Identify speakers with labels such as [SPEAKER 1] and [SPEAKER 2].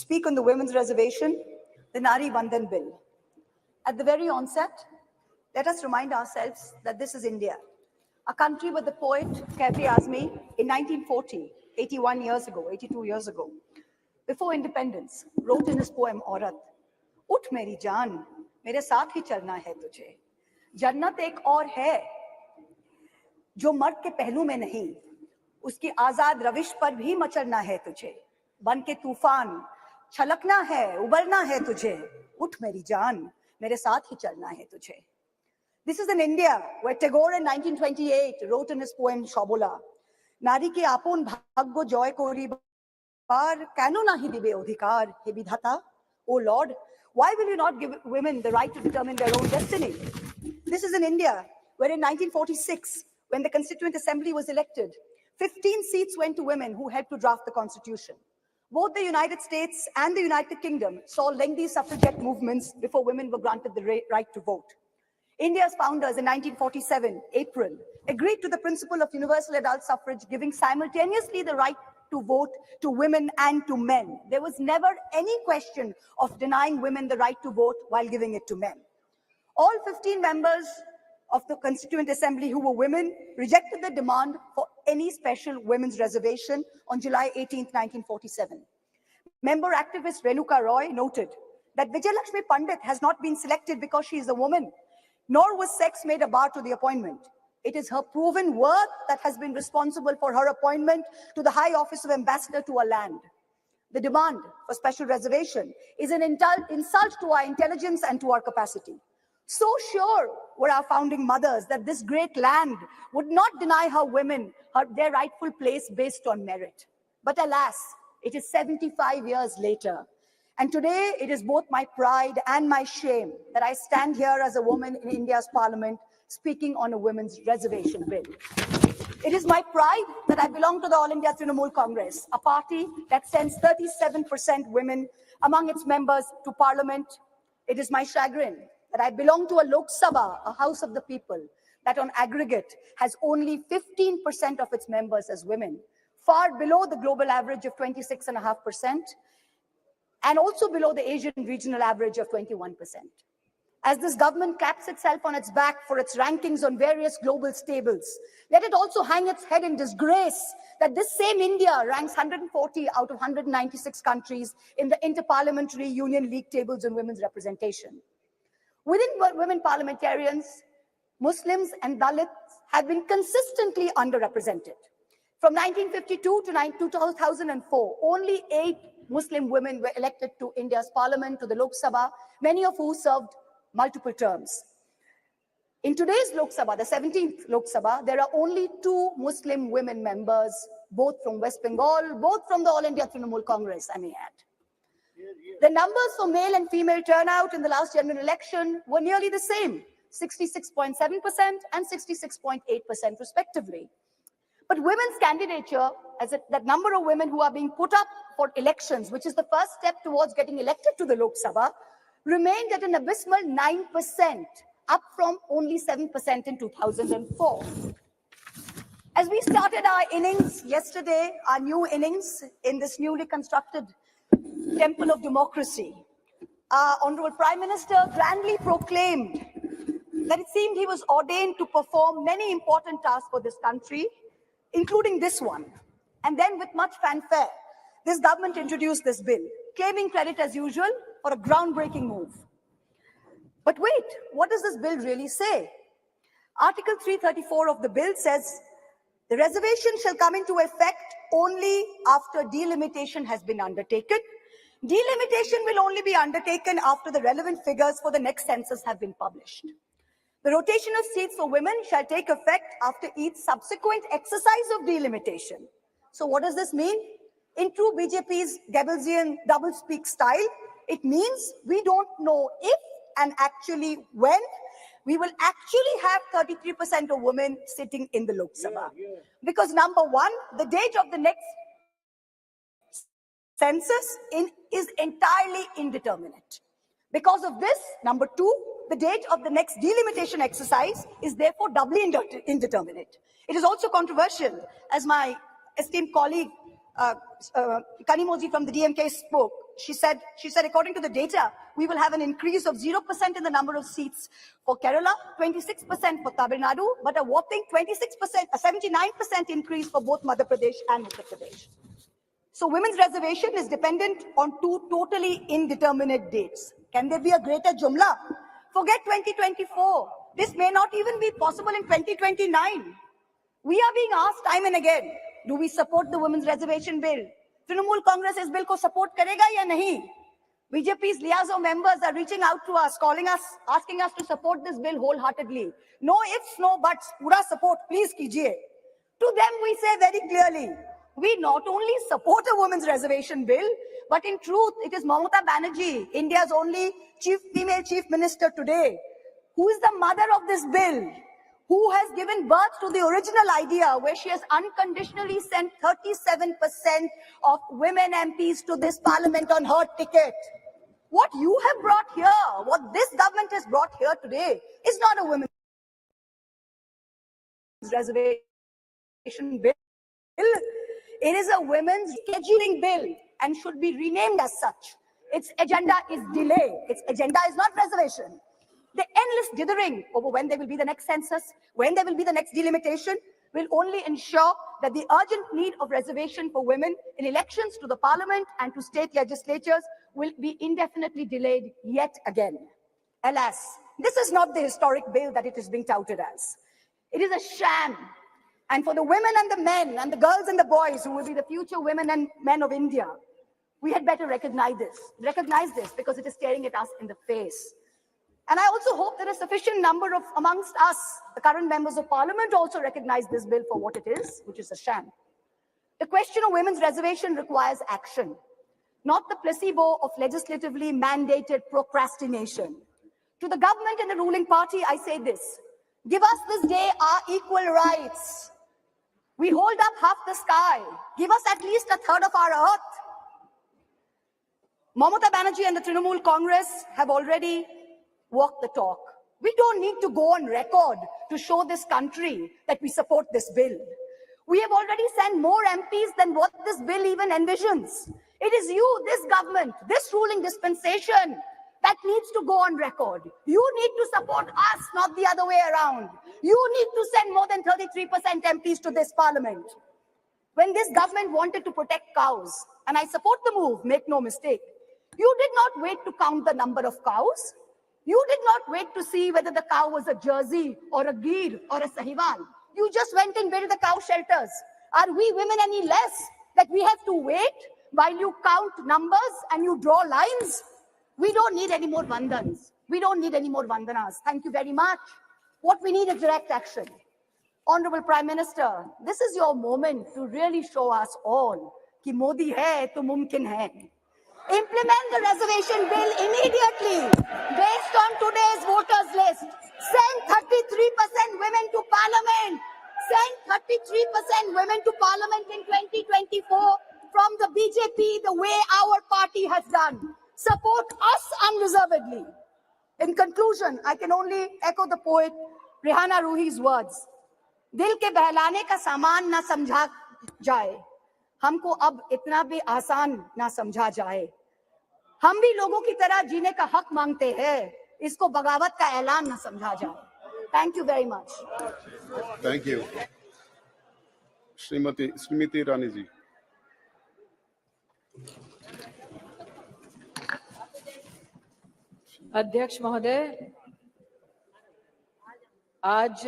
[SPEAKER 1] speak on the women's reservation, the Nari Bandhan Bill. At the very onset, let us remind ourselves that this is India, a country where the poet Kabir Azmi in 1940, 81 years ago, 82 years ago, before independence, wrote in his poem Aurat, "Ut meri jaan, mere saath hi chalna hai tujhe. Jannat ek aur hai, जो मर्द के पहलू में नहीं, उसकी आजाद रविश पर भी मचलना है तुझे, बन के तूफान छलकना है, उबलना है तुझे, उठ मेरी जान, मेरे साथ ही चलना है तुझे." This is in India, where Tagore in 1928 wrote in his poem Shobola, "Nari ki apon bhagyo joy kori bar, keno nahi dibe odhikar, he bidhata? Oh Lord, why will you not give women the right to determine their own destiny?" This is in India, where in 1946, when the Constituent Assembly was elected, 15 seats went to women who helped to draft the Constitution. Both the United States and the United Kingdom saw lengthy suffragette movements before women were granted the right to vote. India's founders in 1947, April, agreed to the principle of universal adult suffrage, giving simultaneously the right to vote to women and to men. There was never any question of denying women the right to vote while giving it to men. All 15 members of the Constituent Assembly who were women rejected the demand for any special women's reservation on July 18, 1947. Member activist Renuka Roy noted that Vijayalakshmi Pandit has not been selected because she is a woman, nor was sex made a bar to the appointment. It is her proven worth that has been responsible for her appointment to the high office of ambassador to a land. The demand for special reservation is an insult to our intelligence and to our capacity. So sure were our founding mothers that this great land would not deny her women their rightful place based on merit. But alas, it is 75 years later. And today it is both my pride and my shame that I stand here as a woman in India's parliament speaking on a women's reservation bill. It is my pride that I belong to the All India Trinamool Congress, a party that sends 37% women among its members to parliament. It is my chagrin that I belong to a Lok Sabha, a house of the people, that on aggregate has only 15% of its members as women, far below the global average of 26.5%, and also below the Asian regional average of 21%. As this government claps itself on its back for its rankings on various global stables, let it also hang its head in disgrace that this same India ranks 140 out of 196 countries in the Interparliamentary Union League tables on women's representation. Within women parliamentarians, Muslims and Dalits have been consistently underrepresented. From 1952 to 2004, only 8 Muslim women were elected to India's parliament, to the Lok Sabha, many of who served multiple terms. In today's Lok Sabha, the 17th Lok Sabha, there are only 2 Muslim women members, both from West Bengal, both from the All India Trinamool Congress, I may add. The numbers for male and female turnout in the last general election were nearly the same, 66.7% and 66.8% respectively. But women's candidature, that number of women who are being put up for elections, which is the first step towards getting elected to the Lok Sabha, remained at an abysmal 9%, up from only 7% in 2004. As we started our innings yesterday, our new innings in this newly constructed temple of democracy, our Honorable Prime Minister grandly proclaimed that it seemed he was ordained to perform many important tasks for this country, including this one. And then with much fanfare, this government introduced this bill, claiming credit as usual for a groundbreaking move. But wait, what does this bill really say? Article 334 of the bill says, the reservation shall come into effect only after delimitation has been undertaken. Delimitation will only be undertaken after the relevant figures for the next census have been published. The rotation of seats for women shall take effect after each subsequent exercise of delimitation. So what does this mean? In true BJP's Goebbelsian doublespeak style, it means we don't know if and actually when we will actually have 33% of women sitting in the Lok Sabha. Because number one, the date of the next census is entirely indeterminate. Because of this, number two, the date of the next delimitation exercise is therefore doubly indeterminate. It is also controversial, as my esteemed colleague Kanimoji from the DMK spoke, she said, according to the data, we will have an increase of 0% in the number of seats for Kerala, 26% for Tamil Nadu, but a whopping 79% increase for both Madhya Pradesh and Uttar Pradesh. So women's reservation is dependent on two totally indeterminate dates. Can there be a greater jumla? Forget 2024. This may not even be possible in 2029. We are being asked time and again, do we support the women's reservation bill? Trinamool Congress is bill ko support karega ya nahi? BJP's liaison members are reaching out to us, calling us, asking us to support this bill wholeheartedly. No ifs, no buts, pura support, please kijiye. To them we say very clearly, we not only support a women's reservation bill, but in truth, it is Mahua Moitra, India's only female chief minister today, who is the mother of this bill, who has given birth to the original idea where she has unconditionally sent 37% of women MPs to this parliament on her ticket. What you have brought here, what this government has brought here today, is not a women's reservation bill. It is a women's scheduling bill and should be renamed as such. Its agenda is delay. Its agenda is not reservation. The endless dithering over when there will be the next census, when there will be the next delimitation, will only ensure that the urgent need of reservation for women in elections to the parliament and to state legislatures will be indefinitely delayed yet again. Alas, this is not the historic bill that it is being touted as. It is a sham. And for the women and the men and the girls and the boys who will be the future women and men of India, we had better recognize this because it is staring at us in the face. And I also hope that a sufficient number of amongst us, the current members of parliament, also recognize this bill for what it is, which is a sham. The question of women's reservation requires action, not the placebo of legislatively mandated procrastination. To the government and the ruling party, I say this: give us this day our equal rights. We hold up half the sky. Give us at least a third of our earth. Mamata Banerjee and the Trinamool Congress have already walked the talk. We don't need to go on record to show this country that we support this bill. We have already sent more MPs than what this bill even envisions. It is you, this government, this ruling dispensation that needs to go on record. You need to support us, not the other way around. You need to send more than 33% MPs to this parliament. When this government wanted to protect cows, and I support the move, make no mistake, you did not wait to count the number of cows. You did not wait to see whether the cow was a Jersey or a Gir or a Sahiwal. You just went and built the cow shelters. Are we women any less that we have to wait while you count numbers and you draw lines? We don't need any more vandans. We don't need any more vandanas. Thank you very much. What we need is direct action. Honorable Prime Minister, this is your moment to really show us all कि Modi hai to Mumkin hai. Implement the reservation bill immediately based on today's voters list. Send 33% women to parliament. Send 33% women to parliament in 2024 from the BJP the way our party has done. Support us unreservedly. In conclusion, I can only echo the poet Rihanna Ruhi's words. दिल के बहलाने का सामान ना समझा जाए, हमको अब इतना भी आसान ना समझा जाए. हम भी लोगों की तरह जीने का हक मांगते हैं, इसको बगावत का ऐलान ना समझा जाए. Thank you very much.
[SPEAKER 2] Thank you. Shrimati Smriti Irani ji.
[SPEAKER 3] अध्यक्ष महोदय, आज